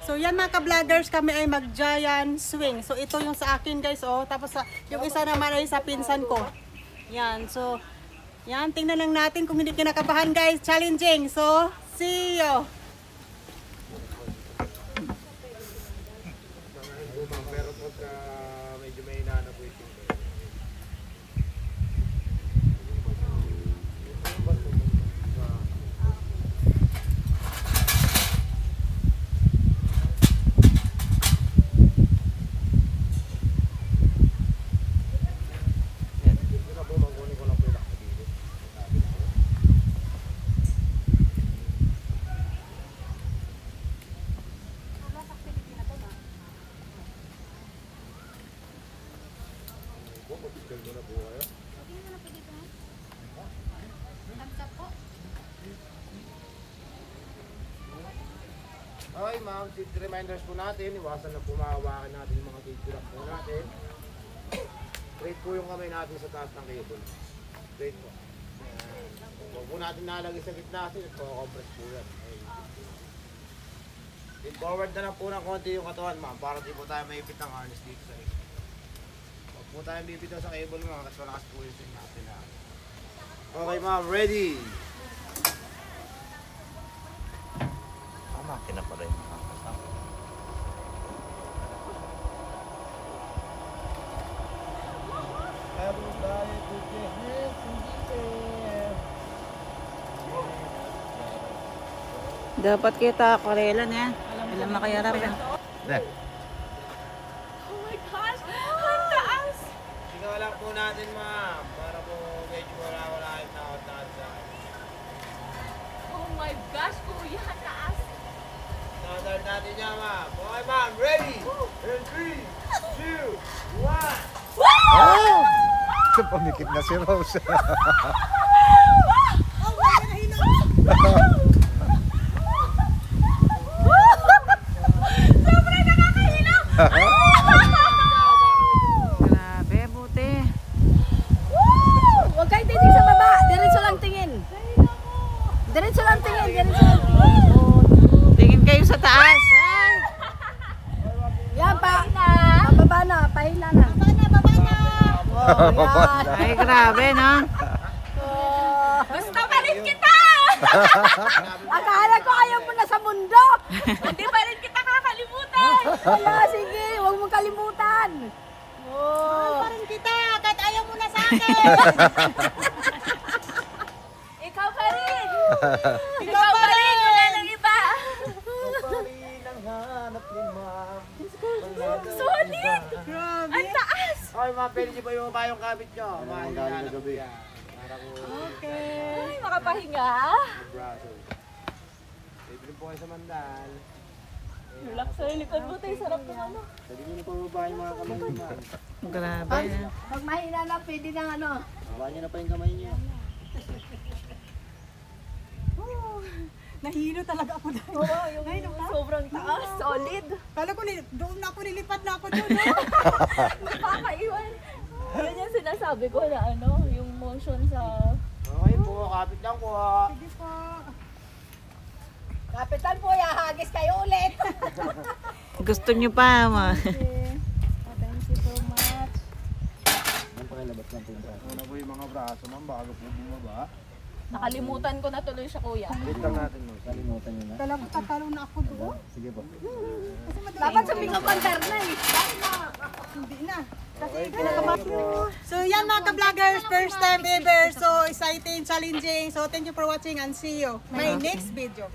So yan mga ka-vloggers, kami ay mag-giant swing. So ito yung sa akin guys, oh. Tapos yung isa naman ay sa pinsan ko. Yan, so yan, tingnan lang natin kung hindi kinakabahan guys. Challenging, so see you! Pero pagka medyo may hinanap po ito. Okay ma'am, safety reminders po natin, iwasan na pumahawakan natin yung mga cable lock po natin. Straight po yung kamay natin sa taas ng cable. Straight po. Huwag po natin nalagay sa gitna kasi nagpo-compress po yan. Lean forward na lang po ng konti yung katawan ma'am para di po tayo maipit ng harness dito sa leg. Huwag po tayo bibitaw sa cable ma'am kasi malakas po yung swing natin. Okay ma'am, ready? Makina pa rin makakasama. Dapat kita karelan ya. Alam makayarap yan. There. Oh my gosh! Ang taas! Sigaw lang po natin ma'am para po medyo wala yung nakot sa akin. Oh my gosh, kuya! Ang taas! Start natin yan ma'am. Okay ma'am, ready? In 3, 2, 1. Oh! Pumikit na si Rose. Sobrang nakakahilo! Grabe, buti. Huwag kayo titig sa baba. Diretso lang tingin. Diretso lang tingin. Diretso lang tingin. Tingin kayo sa taas. Ay! Yan pa. Pababa na. Pahila na. Oh, yan. Ay, grabe, no? Gusto pa rin kita! Akala ko ayaw mo na sa mundo. Hindi pa rin kita kakalimutan! Kaya sige, huwag mong kalimutan. Oh. Pa rin kita, kahit ayaw mo na sa akin. Ikaw pa rin! Ikaw pa rin! Wala nang iba! Solid! Ang taas! Okay ma'am, pwede niyo ba yung bayong kabit nyo? Ang galing na gabi. Para po Ay, makapahinga! braso. Pwede rin po kayo sa mandal. Relax sa likod mo tayo, sarap ng ano. Pwede niyo na pababa yung mga kamay niyo ma'am. Grabe. Pag mahina na, pwede ng ano. Baba niyo na pa yung kamay niyo. Nahilo talaga ako doon. Oo, yung sobrang taas, solid. Kala ko, doon na ako, nilipat na ako doon. Nakakaiwan. Yan yung sinasabi ko na ano, yung motion sa... Okay po, kapit lang po. Sige po. Kapitan po, hagis kayo ulit. Gusto nyo pa, ma. Thank you so much. Yan pakilabas lang po yung braso. Una po yung mga braso ma'am, bago po bumaba. Nakalimutan ko na tuloy siya, kuya. Wait lang natin ma'am, kalimutan niyo na. Kala ko tatalo na ako doon. Sige po. Dapat sabi ko pandar na eh. Hindi na. Kasi kinakabahan. So yan mga ka-vloggers, first time ever. So exciting, challenging. So thank you for watching and see you my next video.